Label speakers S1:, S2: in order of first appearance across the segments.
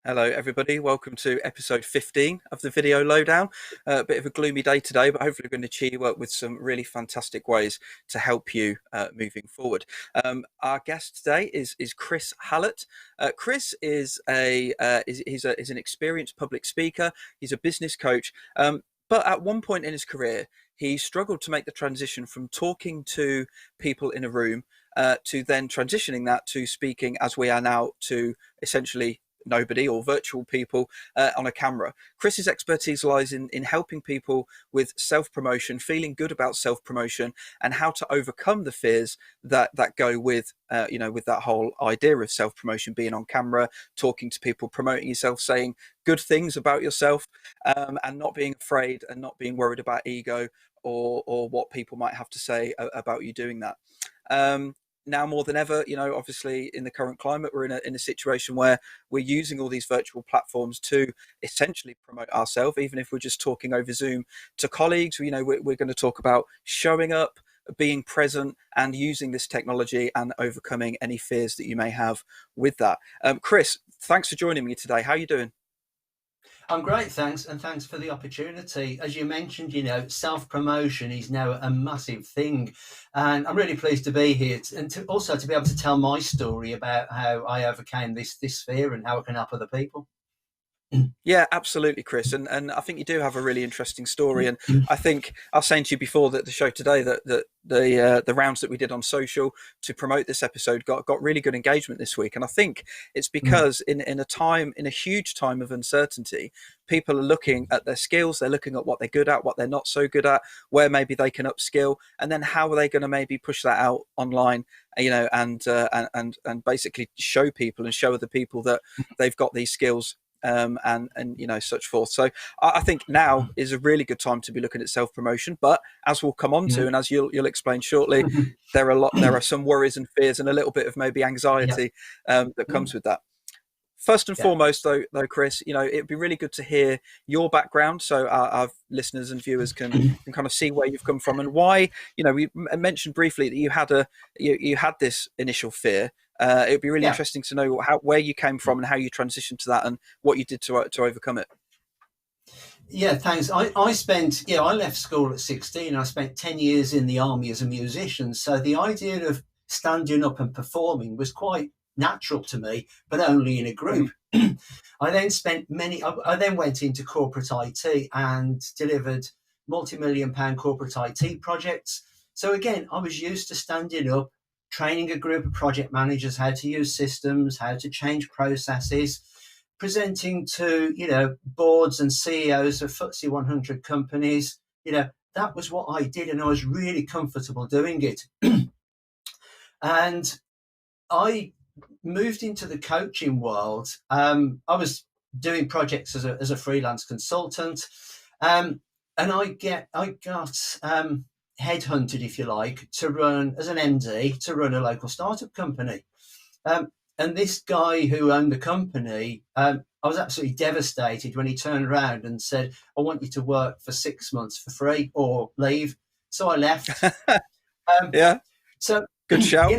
S1: Hello, everybody. Welcome to episode 15 of the video lowdown. A bit of a gloomy day today, but hopefully we're going to cheer you up with some really fantastic ways to help you moving forward. Our guest today is Chris Hallett. Chris is he's an experienced public speaker. He's a business coach, but at one point in his career, he struggled to make the transition from talking to people in a room to then transitioning that to speaking as we are now to essentially nobody or virtual people on a camera. Chris's expertise lies in helping people with self-promotion, feeling good about self-promotion, and how to overcome the fears that go with with that whole idea of self-promotion, being on camera, talking to people, promoting yourself, saying good things about yourself, and not being afraid and not being worried about ego or what people might have to say about you doing that. Now more than ever, obviously in the current climate, we're in a situation where we're using all these virtual platforms to essentially promote ourselves, even if we're just talking over Zoom to colleagues. We're going to talk about showing up, being present, and using this technology and overcoming any fears that you may have with that. Chris, thanks for joining me today. How are you doing?
S2: I'm great, thanks, and thanks for the opportunity. As you mentioned, self-promotion is now a massive thing, and I'm really pleased to be here and also to be able to tell my story about how I overcame this fear and how I can help other people.
S1: Yeah, absolutely, Chris. And I think you do have a really interesting story. And I think I was saying to you before that the show today that the rounds that we did on social to promote this episode got really good engagement this week. And I think it's because in a huge time of uncertainty, people are looking at their skills, they're looking at what they're good at, what they're not so good at, where maybe they can upskill, and then how are they going to maybe push that out online, and basically show people and show other people that they've got these skills and such forth. So I think now is a really good time to be looking at self-promotion, but as we'll come on to and as you'll explain shortly, there are some worries and fears and a little bit of maybe anxiety that comes with that. First and foremost, though, Chris, it'd be really good to hear your background, so our listeners and viewers can kind of see where you've come from and why. We mentioned briefly that you had this initial fear. It'd be really interesting to know where you came from and how you transitioned to that and what you did to overcome it.
S2: Yeah, thanks. I left school at 16. I spent 10 years in the army as a musician. So the idea of standing up and performing was quite natural to me, but only in a group. I then went into corporate IT and delivered multi-million-pound corporate IT projects. So again, I was used to standing up, training a group of project managers how to use systems, how to change processes, presenting to, boards and CEOs of FTSE 100 companies. That was what I did, and I was really comfortable doing it. And I moved into the coaching world. I was doing projects as a freelance consultant, and I got headhunted, if you like, to run as an MD to run a local startup company. And this guy who owned the company, I was absolutely devastated when he turned around and said, "I want you to work for 6 months for free or leave." So I left.
S1: Yeah.
S2: So
S1: good shout.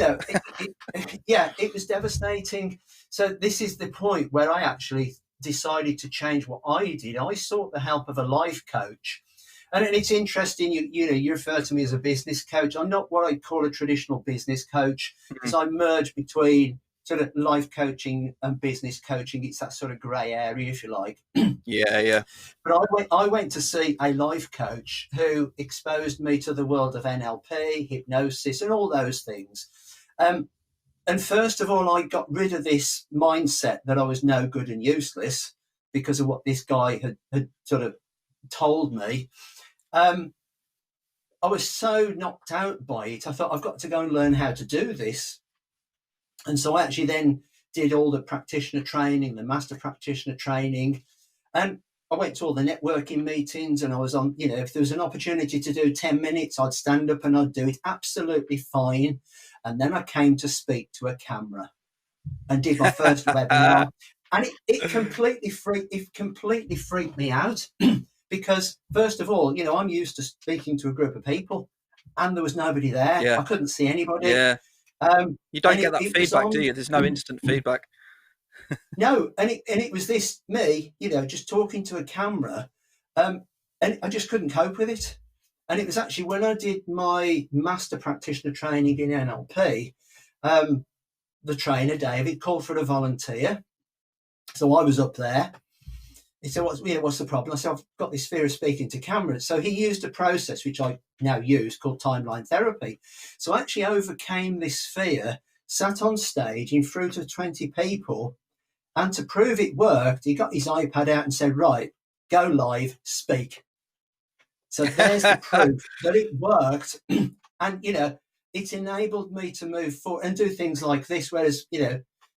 S2: It was devastating. So this is the point where I actually decided to change what I did. I sought the help of a life coach. And it's interesting, you refer to me as a business coach. I'm not what I call a traditional business coach, because I merge between sort of life coaching and business coaching. It's that sort of grey area, if you like.
S1: Yeah.
S2: But I went to see a life coach who exposed me to the world of NLP, hypnosis, and all those things. And first of all, I got rid of this mindset that I was no good and useless because of what this guy had sort of told me. I was so knocked out by it. I thought, I've got to go and learn how to do this. And so I actually then did all the practitioner training, the master practitioner training. And I went to all the networking meetings, and I was on, if there was an opportunity to do 10 minutes, I'd stand up and I'd do it absolutely fine. And then I came to speak to a camera and did my first webinar. And it completely freaked me out. Because first of all, I'm used to speaking to a group of people, and there was nobody there.
S1: Yeah.
S2: I couldn't see anybody.
S1: Yeah. You don't get that feedback, do you? There's no instant feedback.
S2: No, and it was this me, just talking to a camera, and I just couldn't cope with it. And it was actually when I did my master practitioner training in NLP, the trainer David called for a volunteer, so I was up there. He said, what's the problem? I said, I've got this fear of speaking to cameras. So he used a process which I now use called timeline therapy. So I actually overcame this fear, sat on stage in front of 20 people, and to prove it worked, he got his iPad out and said, right, go live, speak. So there's the proof that it worked. And, it's enabled me to move forward and do things like this, whereas,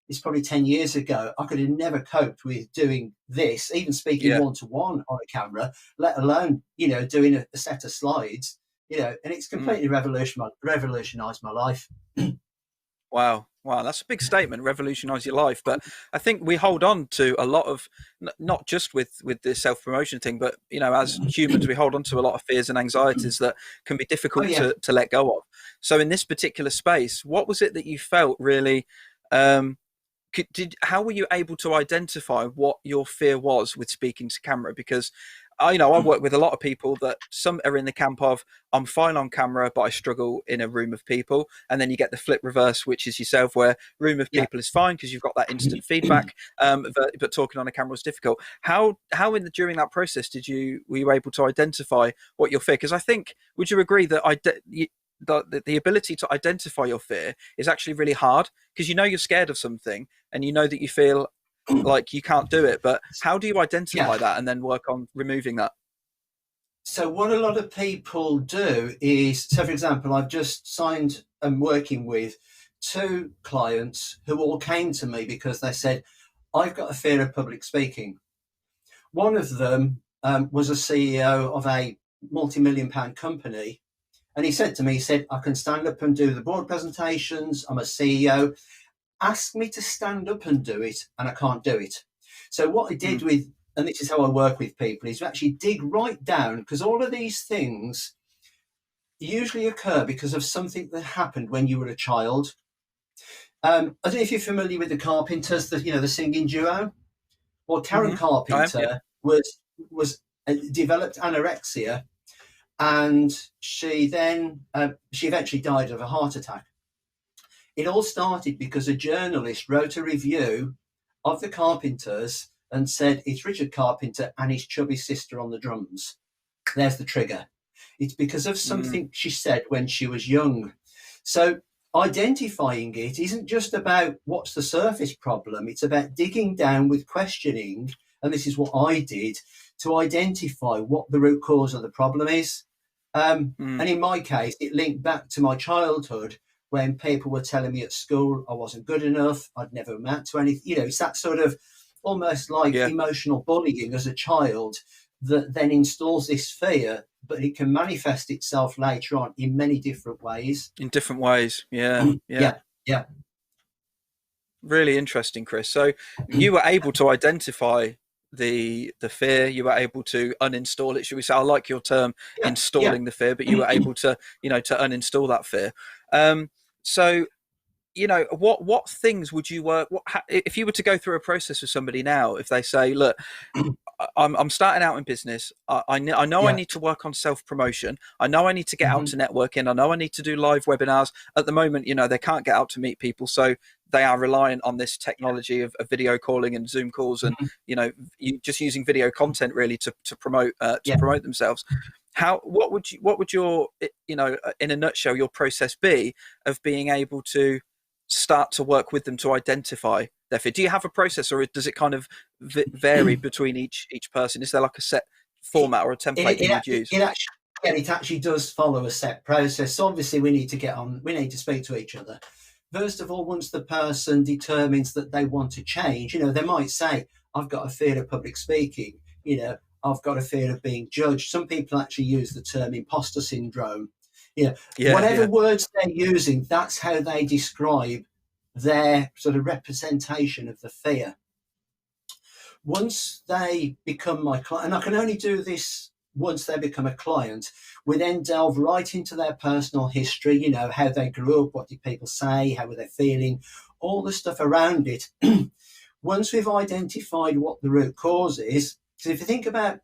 S2: it's probably 10 years ago, I could have never coped with doing this, even speaking
S1: Yeah.
S2: one-to-one on a camera, let alone, doing a set of slides, and it's completely revolutionized my life.
S1: Wow. Wow. That's a big statement, revolutionize your life. But I think we hold on to a lot of, not just with the self-promotion thing, but, as humans, we hold on to a lot of fears and anxieties that can be difficult to let go of. So in this particular space, what was it that you felt really, how were you able to identify what your fear was with speaking to camera? Because I work with a lot of people that some are in the camp of, I'm fine on camera, but I struggle in a room of people. And then you get the flip reverse, which is yourself, where room of people is fine because you've got that instant feedback. But talking on a camera is difficult. How during that process were you able to identify what your fear? Because I think, would you agree that the ability to identify your fear is actually really hard, because you're scared of something and that you feel like you can't do it, but how do you identify that and then work on removing that?
S2: So what a lot of people do is, so for example, I've just signed and working with 2 clients who all came to me because they said, I've got a fear of public speaking. One of them was a CEO of a multi-million-pound company. And he said to me, I can stand up and do the board presentations. I'm a CEO. Ask me to stand up and do it, and I can't do it. So what I did and this is how I work with people, is to actually dig right down, because all of these things usually occur because of something that happened when you were a child. I don't know if you're familiar with the Carpenters, the singing duo. Well, Karen Carpenter was developed anorexia, and she then she eventually died of a heart attack. It all started because a journalist wrote a review of the Carpenters and said, it's Richard Carpenter and his chubby sister on the drums. There's the trigger. It's because of something she said when she was young. So identifying it isn't just about what's the surface problem. It's about digging down with questioning. And this is what I did, to identify what the root cause of the problem is. And in my case, it linked back to my childhood, when people were telling me at school I wasn't good enough, I'd never amount to anything. It's that sort of almost like emotional bullying as a child that then installs this fear, but it can manifest itself later on in many different ways.
S1: Yeah. Really interesting, Chris. So you were able to identify the fear, you were able to uninstall it, should we say? I like your term, installing the fear, but you were able to to uninstall that fear. So what things would you work, if you were to go through a process with somebody now, if they say, look, I'm starting out in business, I know I need to work on self-promotion, I know I need to get out to networking, I know I need to do live webinars. At the moment, they can't get out to meet people, so they are reliant on this technology of video calling and Zoom calls, and just using video content really to promote themselves. What would your in a nutshell your process be of being able to start to work with them to identify their fear? Do you have a process, or does it kind of vary between each person? Is there like a set format or a template you would use?
S2: It actually does follow a set process. So obviously we need to speak to each other. First of all, once the person determines that they want to change, they might say, I've got a fear of public speaking, I've got a fear of being judged. Some people actually use the term imposter syndrome. Whatever words they're using, that's how they describe their sort of representation of the fear. Once they become my client, and I can only do this once they become a client, we then delve right into their personal history, how they grew up, what did people say, how were they feeling, all the stuff around it. Once we've identified what the root cause is, so if you think about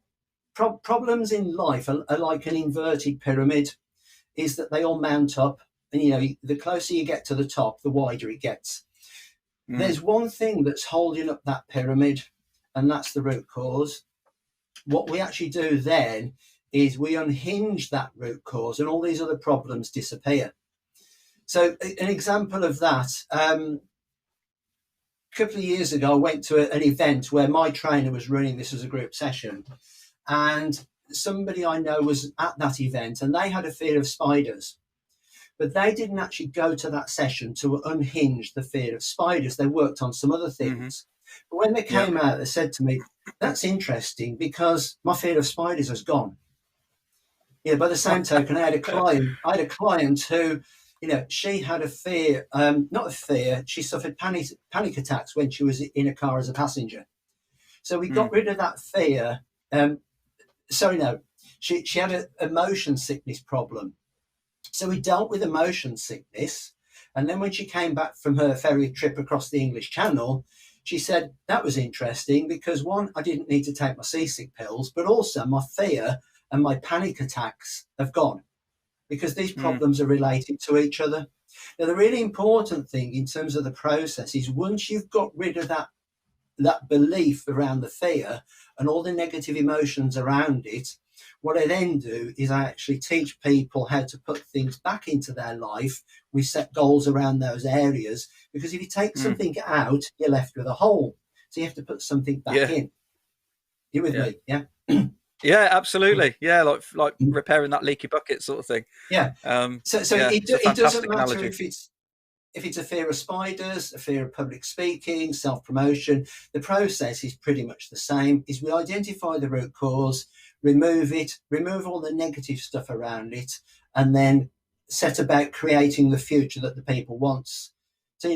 S2: problems in life are like an inverted pyramid, is that they all mount up, and the closer you get to the top, the wider it gets. There's one thing that's holding up that pyramid, and that's the root cause. What we actually do then is we unhinge that root cause, and all these other problems disappear. So an example of that, a couple of years ago, I went to an event where my trainer was running this as a group session, and somebody I know was at that event, and they had a fear of spiders. But they didn't actually go to that session to unhinge the fear of spiders. They worked on some other things. But when they came out, they said to me, that's interesting because my fear of spiders has gone. By the same token, I had a client who, she had a fear, not a fear, she suffered panic attacks when she was in a car as a passenger. So we got rid of that fear. She had a motion sickness problem. So we dealt with the motion sickness. And then when she came back from her ferry trip across the English Channel, she said, that was interesting because one, I didn't need to take my seasick pills, but also my fear and my panic attacks have gone because these problems are related to each other. Now, the really important thing in terms of the process is once you've got rid of that belief around the fear and all the negative emotions around it, what I then do is I actually teach people how to put things back into their life. We set goals around those areas because if you take something out, you're left with a hole. So you have to put something back in. You with me? Yeah.
S1: Yeah, absolutely. Yeah, like repairing that leaky bucket sort of thing.
S2: Yeah. So it doesn't matter analogy. If it's a fear of spiders, a fear of public speaking, self-promotion, the process is pretty much the same. Is we identify the root cause, remove it, remove all the negative stuff around it, and then set about creating the future that the people wants. So,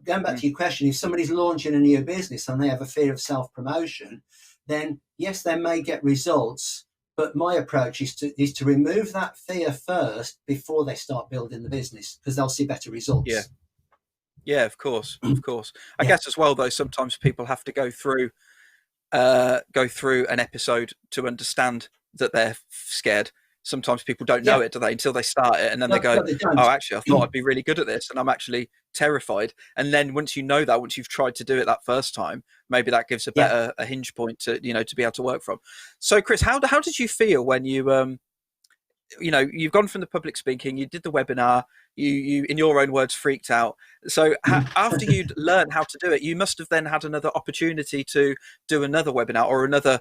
S2: going back to your question, if somebody's launching a new business and they have a fear of self-promotion, then yes, they may get results, but my approach is to remove that fear first before they start building the business because they'll see better results.
S1: Yeah, of course. I guess as well, though, sometimes people have to go through an episode to understand that they're scared. Sometimes people don't know it, do they, until they start it, and then they go, "Oh, actually, I thought I'd be really good at this, and I'm actually terrified." And then once you know that, once you've tried to do it that first time, maybe that gives a better a hinge point to to be able to work from. So, Chris, how did you feel when you you've gone from the public speaking, you did the webinar, you in your own words freaked out. So after you'd learned how to do it, you must have then had another opportunity to do another webinar or another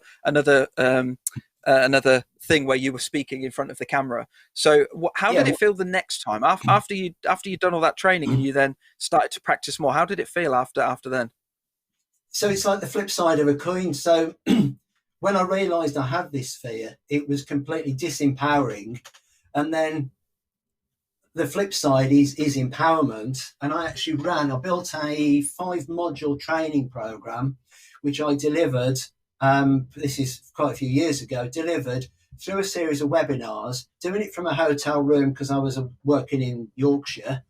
S1: thing where you were speaking in front of the camera. So how did it feel the next time after you'd done all that training and you then started to practice more? How did it feel after then?
S2: So it's like the flip side of a coin. So when I realised I had this fear, it was completely disempowering. And then the flip side is empowerment. And I built a 5-module training program, which I delivered. This is quite a few years ago, delivered through a series of webinars, doing it from a hotel room because I was working in Yorkshire,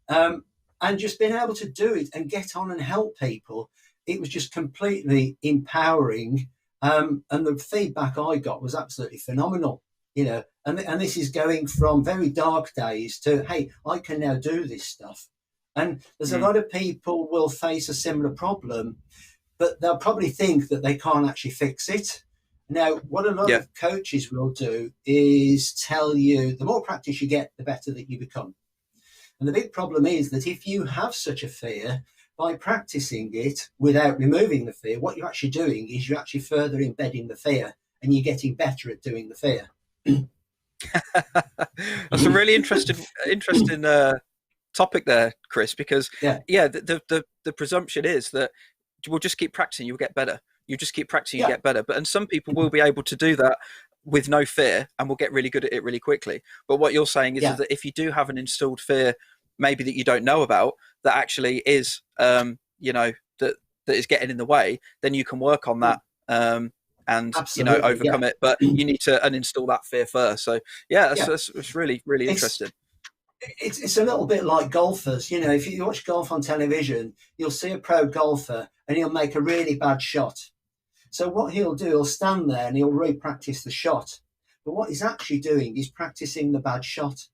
S2: and just being able to do it and get on and help people. It was just completely empowering. And the feedback I got was absolutely phenomenal, and this is going from very dark days to, hey, I can now do this stuff. And there's a lot of people will face a similar problem, but they'll probably think that they can't actually fix it. Now, what a lot of coaches will do is tell you the more practice you get, the better that you become. And the big problem is that if you have such a fear, by practicing it without removing the fear, what you're actually doing is you're actually further embedding the fear and you're getting better at doing the fear.
S1: That's a really interesting topic there, Chris, because the presumption is that we'll just keep practicing, you'll get better. You just keep practicing, you get better. And some people will be able to do that with no fear and will get really good at it really quickly. But what you're saying is that if you do have an installed fear, maybe that you don't know about, that actually is, that is getting in the way, then you can work on that and overcome it. But you need to uninstall that fear first. So that's really, really interesting.
S2: it's a little bit like golfers. You know, if you watch golf on television, you'll see a pro golfer and he'll make a really bad shot. So what he'll do, he'll stand there and he'll re-practice the shot. But what he's actually doing is practicing the bad shot.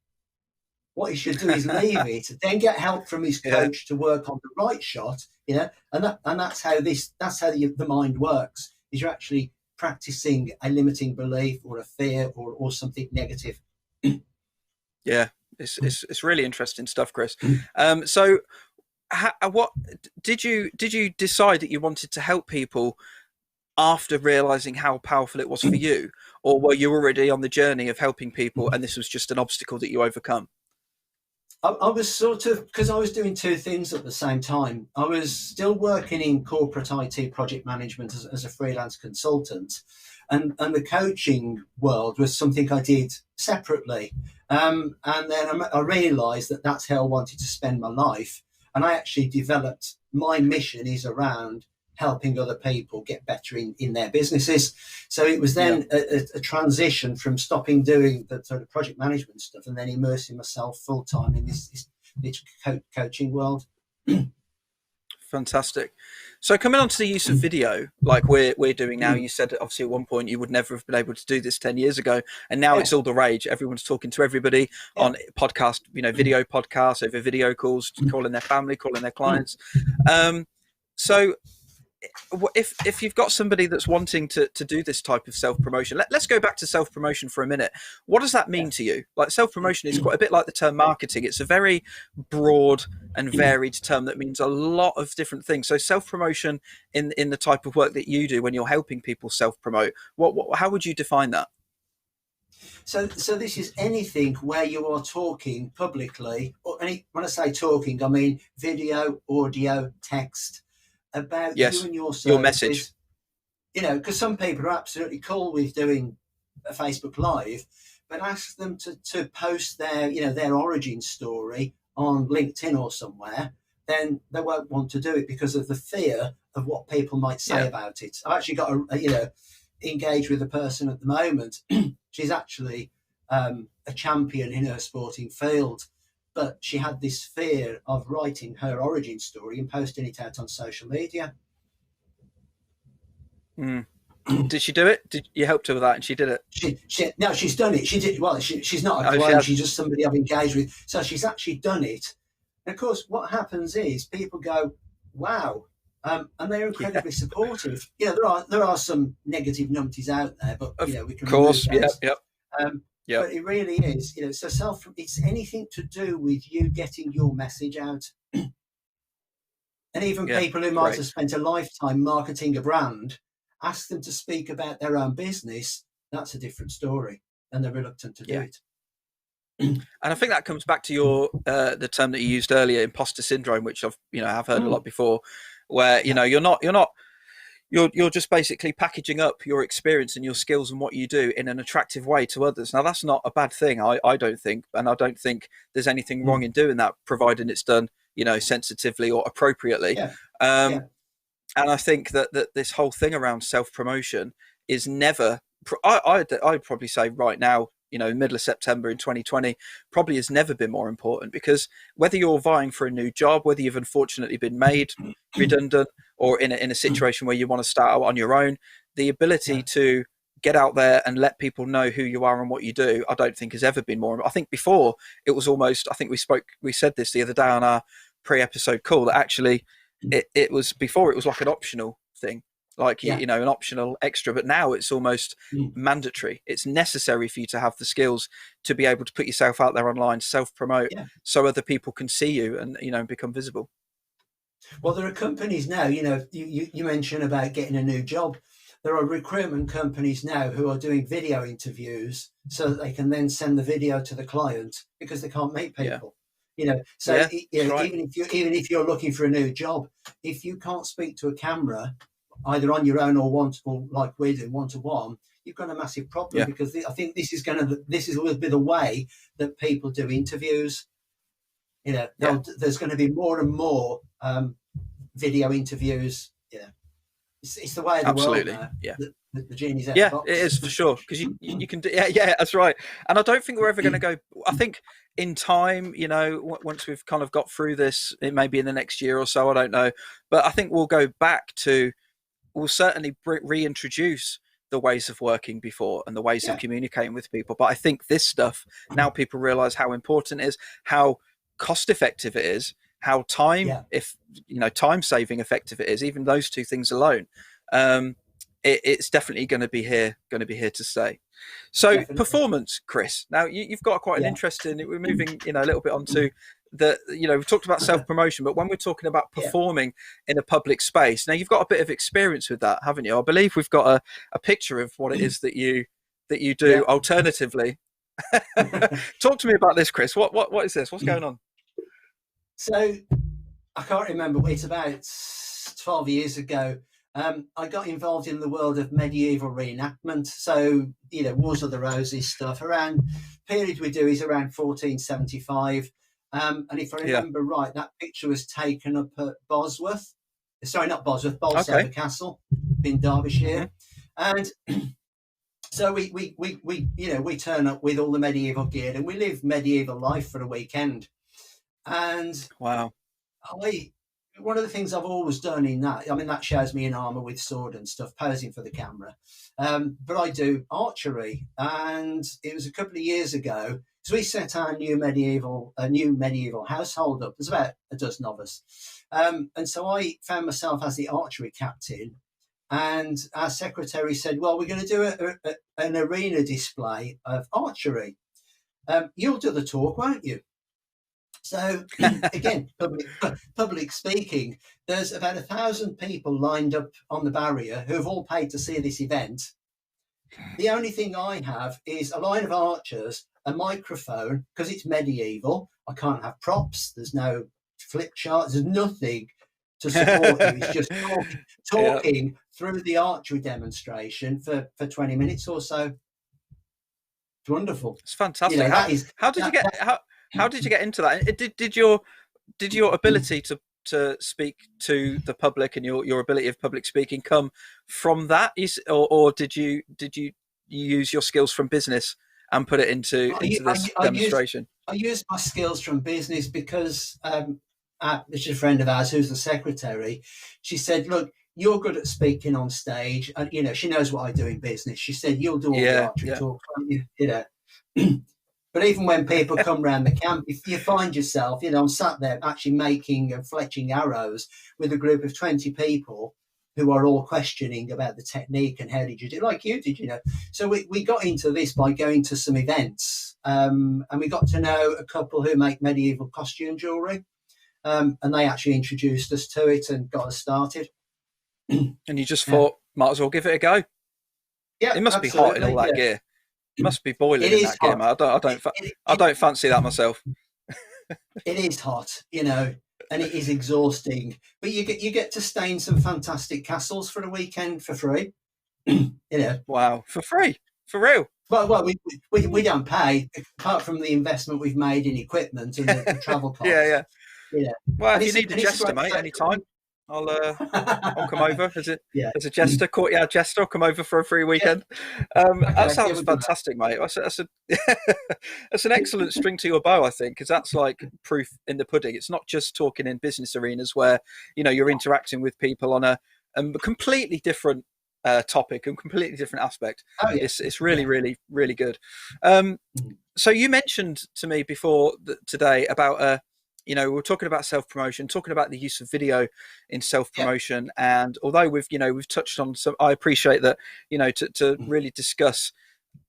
S2: What he should do is leave it, then get help from his
S1: Yeah.
S2: coach to work on the right shot. You know, and that's how the mind works. Is you're actually practicing a limiting belief or a fear or something negative.
S1: Yeah, it's really interesting stuff, Chris. So, what did you decide that you wanted to help people after realizing how powerful it was for you, or were you already on the journey of helping people and this was just an obstacle that you overcome?
S2: I was sort of, because I was doing two things at the same time. I was still working in corporate IT project management as a freelance consultant, and the coaching world was something I did separately. And then I realised that that's how I wanted to spend my life. And I actually developed, my mission is around helping other people get better in their businesses. So it was then a transition from stopping doing the sort of project management stuff and then immersing myself full time in this coaching world.
S1: Fantastic. So coming on to the use of video, like we're doing now, you said obviously at one point you would never have been able to do this 10 years ago, and now it's all the rage. Everyone's talking to everybody on podcast, video podcasts, over video calls, calling their family, calling their clients. So if you've got somebody that's wanting to do this type of self-promotion, let's go back to self-promotion for a minute. What does that mean to you? Like, self-promotion is quite a bit like the term marketing. It's a very broad and varied term that means a lot of different things. So self-promotion in the type of work that you do when you're helping people self-promote, how would you define that?
S2: So this is anything where you are talking publicly, or when I say talking, I mean video, audio, text, about you and your services.
S1: Your message.
S2: Because some people are absolutely cool with doing a Facebook Live, but ask them to post their origin story on LinkedIn or somewhere, then they won't want to do it because of the fear of what people might say about it. I've actually got engaged with a person at the moment. She's actually a champion in her sporting field, but she had this fear of writing her origin story and posting it out on social media.
S1: Did she do it? Did you help her with that, and she did it?
S2: No, she's done it. She did well. She's not a clone. She's just somebody I've engaged with. So she's actually done it. And of course, what happens is people go, "Wow," and they're incredibly supportive. There are some negative numpties out there, but we can. Of course, but it really is, so it's anything to do with you getting your message out. And even people who might have spent a lifetime marketing a brand, ask them to speak about their own business. That's a different story, and they're reluctant to do it.
S1: And I think that comes back to your the term that you used earlier, imposter syndrome, which I've heard a lot before, where you're just basically packaging up your experience and your skills and what you do in an attractive way to others. Now, that's not a bad thing, I don't think, and I don't think there's anything wrong in doing that, providing it's done, sensitively or appropriately. And I think that this whole thing around self-promotion is never, I'd probably say right now, middle of September in 2020, probably has never been more important, because whether you're vying for a new job, whether you've unfortunately been made redundant, or in a situation where you want to start out on your own, the ability to get out there and let people know who you are and what you do, I don't think has ever been more. I think before it was almost, I think we said this the other day on our pre-episode call, that actually it was before, it was like an optional thing, like an optional extra, but now it's almost mandatory. It's necessary for you to have the skills to be able to put yourself out there online, self-promote, so other people can see you and become visible.
S2: Well, there are companies now, you mentioned about getting a new job. There are recruitment companies now who are doing video interviews so that they can then send the video to the client, because they can't meet people. Even if you're looking for a new job, if you can't speak to a camera, either on your own or like we do, one-to-one, you've got a massive problem, because I think this will be the way that people do interviews. There's going to be more and more video interviews. It's the way of the world now. The genie's out the
S1: Yeah, it
S2: box.
S1: is for sure, because you can do, yeah, that's right. And I don't think we're ever going to go. I think in time, once we've kind of got through this, it may be in the next year or so, I don't know, but I think we'll go back to, we'll certainly reintroduce the ways of working before and the ways of
S2: Yeah,
S1: communicating with people. But I think this stuff, now people realize how important it is, how cost effective it is, how
S2: yeah,
S1: time saving effective it is, even those two things alone. It's definitely going to be here to stay. So
S2: definitely.
S1: performance, Chris, now you've got quite an
S2: Yeah,
S1: interesting, we're moving a little bit onto the, we've talked about self-promotion, but when we're talking about
S2: yeah.
S1: performing in a public space, now you've got a bit of experience with that, haven't you? I believe we've got a picture of what it is that you do
S2: Yeah.
S1: alternatively. Talk to me about this, Chris. What is this? What's going on?
S2: So I can't remember. It's about 12 years ago. I got involved in the world of medieval reenactment. So, Wars of the Roses stuff. Around period we do is around 1475. And if I
S1: Yeah.
S2: remember right, that picture was taken up at Bosworth. Sorry, not Bosworth, Bolsover
S1: Okay.
S2: Castle in Derbyshire.
S1: Mm-hmm.
S2: And so we turn up with all the medieval gear and we live medieval life for a weekend. And
S1: Wow.
S2: one of the things I've always done in that, I mean, that shows me in armor with sword and stuff, posing for the camera. But I do archery, and it was a couple of years ago. So we set our new medieval household up. There's about a dozen of us, and so I found myself as the archery captain. And our secretary said, "Well, we're going to do an arena display of archery. You'll do the talk, won't you?" So again, public speaking, there's about 1,000 people lined up on the barrier who have all paid to see this event. The only thing I have is a line of archers, a microphone, because it's medieval. I can't have props. There's no flip charts. There's nothing to support you. It's just talking
S1: Yeah.
S2: through the archery demonstration for 20 minutes or so. It's wonderful.
S1: It's fantastic.
S2: That is
S1: How did you get how did you get into that? Did your ability to speak to the public and your ability of public speaking come from that, or did you use your skills from business and put it into this demonstration?
S2: I used my skills from business because this is a friend of ours who's the secretary. She said, "Look, you're good at speaking on stage, and she knows what I do in business." She said, "You'll do all the archery talk, won't you?" But even when people come around the camp, if you find yourself, I'm sat there actually making and fletching arrows with a group of 20 people who are all questioning about the technique and how did you do it, like you did, So we got into this by going to some events, and we got to know a couple who make medieval costume jewellery, and they actually introduced us to it and got us started.
S1: And you just thought, might as well give it a go.
S2: Yeah,
S1: it must be hot in all that gear. It must be boiling in that gear, man. I don't fancy that myself.
S2: It is hot, and it is exhausting. But you get to stay in some fantastic castles for a weekend for free.
S1: Wow, for free, for real.
S2: Well, we don't pay apart from the investment we've made in equipment and the travel costs.
S1: Yeah. Well, if you need a jester, mate, anytime. I'll come over as a jester, courtyard jester. I'll come over for a free weekend. That sounds fantastic, mate. That's an excellent string to your bow, I think, because that's like proof in the pudding. It's not just talking in business arenas where you're interacting with people on a completely different topic and completely different aspect. Oh, yeah. It's really, really, really good. So you mentioned to me before today about we're talking about self-promotion, talking about the use of video in self-promotion. Yeah. And although we've touched on some, I appreciate that, to really discuss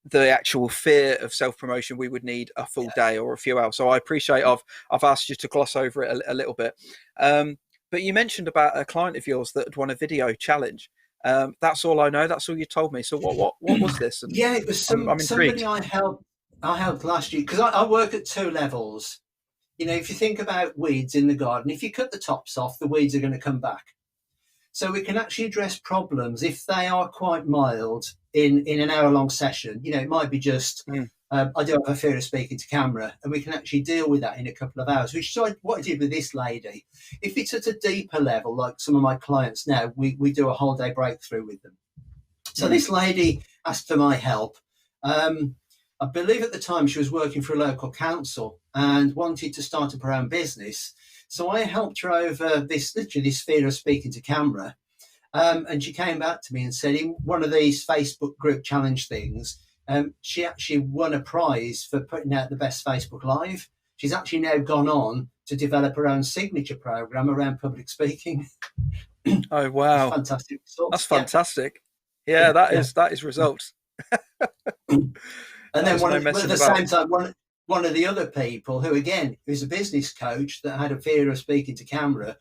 S1: the actual fear of self-promotion, we would need a full day or a few hours. So I appreciate I've asked you to gloss over it a little bit. But you mentioned about a client of yours that had won a video challenge. That's all I know. That's all you told me. So what was this? And
S2: it was somebody I helped last year, because I work at two levels. If you think about weeds in the garden, if you cut the tops off, the weeds are going to come back. So we can actually address problems if they are quite mild in an hour-long session. It might be just, I do have a fear of speaking to camera, and we can actually deal with that in a couple of hours, which is what I did with this lady. If it's at a deeper level, like some of my clients now, we do a whole day breakthrough with them. So this lady asked for my help. I believe at the time she was working for a local council and wanted to start up her own business. So I helped her over this fear of speaking to camera. And she came back to me and said, in one of these Facebook group challenge things, she actually won a prize for putting out the best Facebook Live. She's actually now gone on to develop her own signature program around public speaking.
S1: Oh, wow.
S2: That's fantastic results.
S1: That's fantastic. Yeah, that is results.
S2: And then at the same time, one of the other people who, again, is a business coach that had a fear of speaking to camera,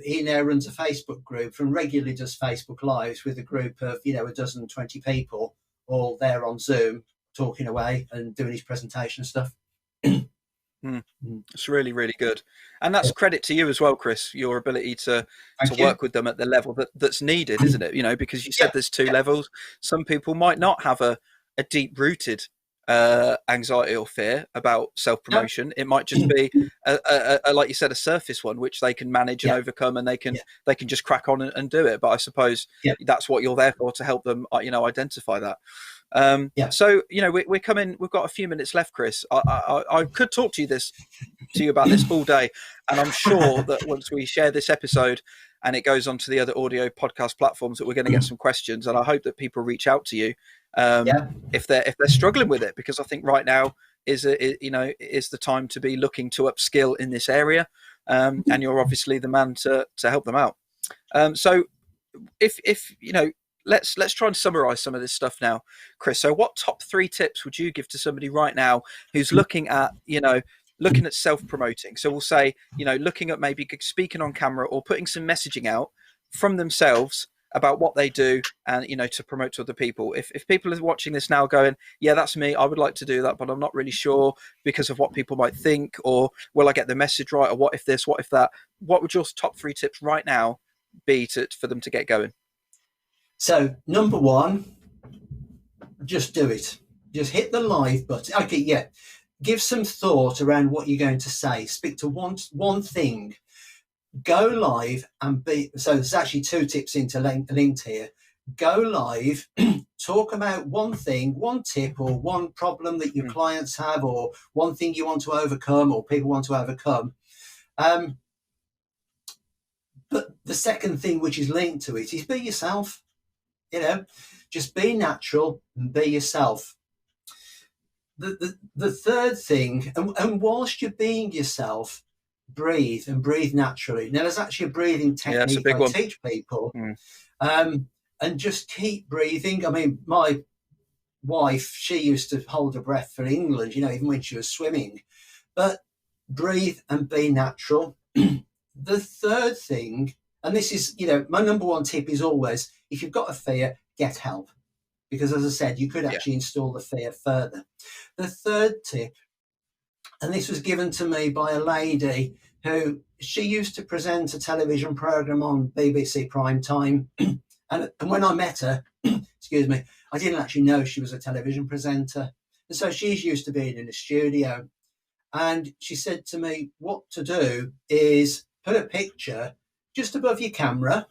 S2: he now runs a Facebook group and regularly does Facebook Lives with a group of, a dozen, 20 people, all there on Zoom, talking away and doing his presentation stuff.
S1: It's really, really good. And that's credit to you as well, Chris, your ability to work with them at the level that's needed, isn't it? Because you said there's two levels. Some people might not have a deep-rooted anxiety or fear about self-promotion. No. It might just be a like you said, a surface one which they can manage and overcome, and they can just crack on and do it. But I suppose that's what you're there for, to help them identify that. So we're coming, we've got a few minutes left, Chris. I could talk to you about this all day, and I'm sure that once we share this episode and it goes onto the other audio podcast platforms, that we're going to get some questions, and I hope that people reach out to you if they're struggling with it, because I think right now is the time to be looking to upskill in this area, and you're obviously the man to help them out. So if let's try and summarize some of this stuff now, Chris. So what top 3 tips would you give to somebody right now who's looking at self-promoting? So we'll say, looking at maybe speaking on camera or putting some messaging out from themselves about what they do and, to promote to other people. If people are watching this now going, yeah, that's me, I would like to do that, but I'm not really sure because of what people might think, or will I get the message right? Or what if this, what if that? What would your top 3 tips right now be for them to get going?
S2: So number 1, just do it. Just hit the live button. Okay, yeah. Give some thought around what you're going to say. Speak to one thing. Go live and so there's actually 2 tips linked here. Go live, talk about one thing, one tip, or one problem that your clients have, or one thing you want to overcome or people want to overcome. But the second thing, which is linked to it, is be yourself. Just be natural and be yourself. The third thing, and whilst you're being yourself, breathe naturally. Now, there's actually a breathing technique I teach people, and just keep breathing. I mean, my wife, she used to hold her breath for England, even when she was swimming. But breathe and be natural. The third thing, and this is, my number 1 tip is always, if you've got a fear, get help. Because as I said, you could actually install the fear further. The third tip, and this was given to me by a lady who, she used to present a television program on BBC Prime Time. And when I met her, excuse me, I didn't actually know she was a television presenter. And so she's used to being in a studio. And she said to me, what to do is put a picture just above your camera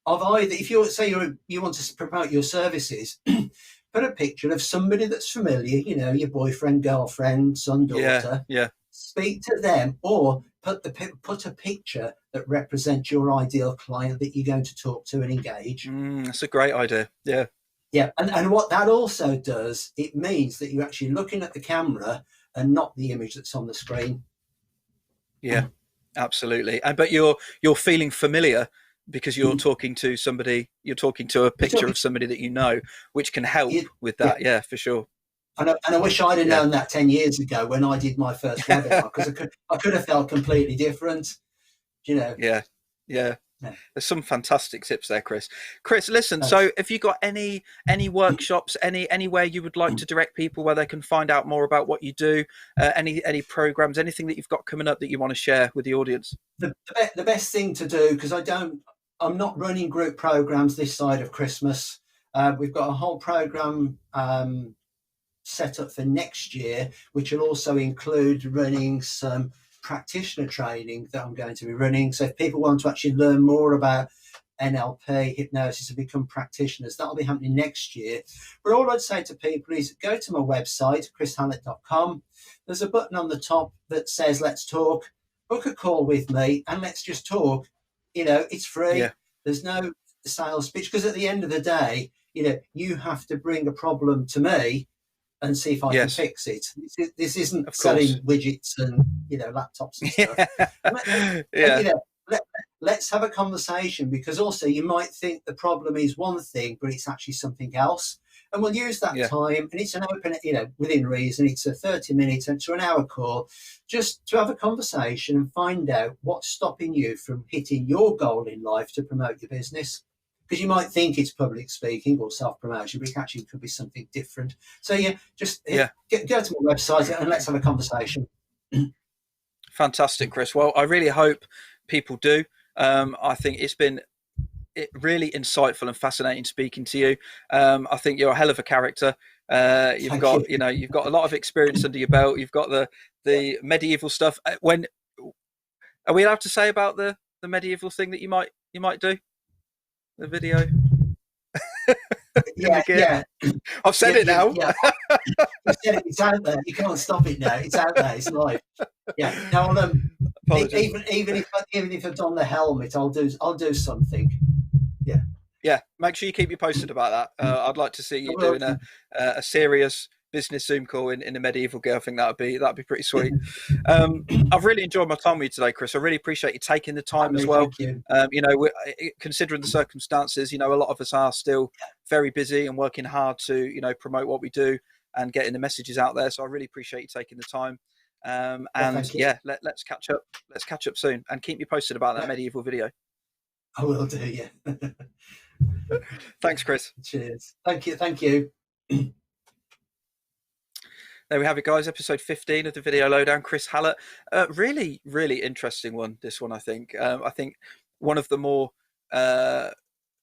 S2: of either, if you say you want to promote your services, put a picture of somebody that's familiar, your boyfriend, girlfriend, son, daughter.
S1: Yeah.
S2: Speak to them, or put a picture that represents your ideal client that you're going to talk to and engage.
S1: That's a great idea. Yeah.
S2: Yeah, and what that also does, it means that you're actually looking at the camera and not the image that's on the screen.
S1: Yeah, absolutely. But you're feeling familiar because you're talking to somebody, you're talking to a picture of somebody that which can help with that. Yeah, for sure.
S2: And I wish I'd have known that 10 years ago when I did my first webinar, because I could have felt completely different,
S1: Yeah. There's some fantastic tips there, Chris. Listen, thanks. So if you got any workshops, anywhere you would like to direct people where they can find out more about what you do, any programs, anything that you've got coming up that you want to share with the audience?
S2: The best thing to do, because I'm not running group programs this side of Christmas. We've got a whole program set up for next year, which will also include running some practitioner training that I'm going to be running. So if people want to actually learn more about NLP, hypnosis, and become practitioners. That'll be happening next year. But all I'd say to people is go to my website, chrishallett.com. There's a button on the top that says let's talk. Book a call with me and let's just talk. It's free.
S1: Yeah.
S2: There's no sales pitch, because at the end of the day, you have to bring a problem to me and see if I can fix it. This isn't selling widgets and laptops and stuff. Let's have a conversation, because also you might think the problem is one thing, but it's actually something else. And we'll use that time, and it's an open, within reason, it's a 30 minutes to an hour call, just to have a conversation and find out what's stopping you from hitting your goal in life to promote your business. Because you might think it's public speaking or self-promotion, but it actually could be something different. So just go to my website and let's have a conversation.
S1: Fantastic, Chris. Well, I really hope people do. I think it's been really insightful and fascinating speaking to you. I think you're a hell of a character. You've got a lot of experience under your belt. You've got the medieval stuff. When are we allowed to say about the medieval thing that you might do? The video.
S2: Yeah.
S1: I've said it now.
S2: Yeah. You said it, it's out there. You can't stop it now. It's out there. It's live. Yeah. Now, even if I've done the helmet, I'll do something. Yeah.
S1: Yeah. Make sure you keep me posted about that. I'd like to see you doing a serious business Zoom call in a medieval gear. I think that'd be pretty sweet. I've really enjoyed my time with you today, Chris. I really appreciate you taking the time as well.
S2: Thank
S1: you. Considering the circumstances, a lot of us are still very busy and working hard to promote what we do and getting the messages out there. So I really appreciate you taking the time. Let's catch up. Let's catch up soon, and keep me posted about that medieval video.
S2: I will do. Yeah.
S1: Thanks, Chris.
S2: Cheers. Thank you.
S1: There we have it, guys. Episode 15 of the Video Lowdown. Chris Hallett. Really, really interesting one. This one, I think. I think one of the more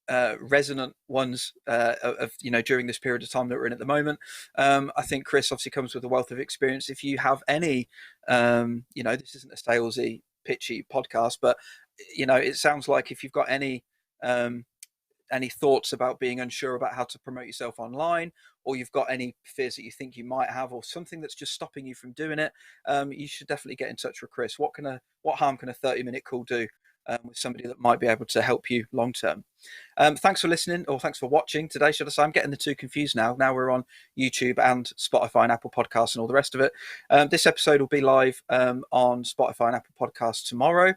S1: resonant ones of during this period of time that we're in at the moment. I think Chris obviously comes with a wealth of experience. If you have any, this isn't a salesy, pitchy podcast, but it sounds like if you've got any thoughts about being unsure about how to promote yourself online, or you've got any fears that you think you might have, or something that's just stopping you from doing it, you should definitely get in touch with Chris. What harm can a 30-minute call do with somebody that might be able to help you long term? Thanks for listening, or thanks for watching today, should I say. I'm getting the two confused now. Now we're on YouTube and Spotify and Apple Podcasts and all the rest of it. This episode will be live on Spotify and Apple Podcasts tomorrow.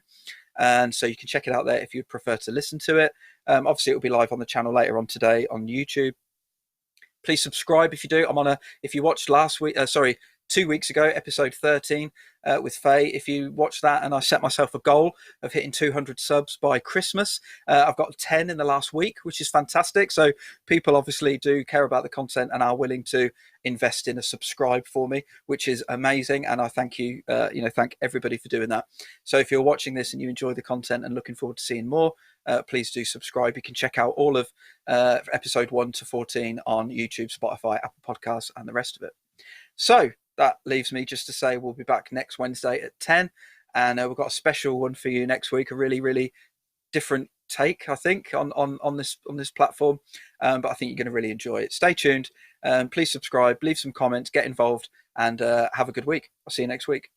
S1: And so you can check it out there if you'd prefer to listen to it. Obviously, it will be live on the channel later on today on YouTube. Please subscribe if you do. If you watched 2 weeks ago, episode 13 with Faye. If you watched that, and I set myself a goal of hitting 200 subs by Christmas. I've got 10 in the last week, which is fantastic. So people obviously do care about the content and are willing to invest in a subscribe for me, which is amazing. And I thank you, thank everybody for doing that. So if you're watching this and you enjoy the content and looking forward to seeing more, please do subscribe. You can check out all of episode 1 to 14 on YouTube, Spotify, Apple Podcasts, and the rest of it. So that leaves me just to say we'll be back next Wednesday at 10, and we've got a special one for you next week. A really, really different take, I think, on this platform, but I think you're going to really enjoy it. Stay tuned. Please subscribe, leave some comments, get involved, and have a good week. I'll see you next week.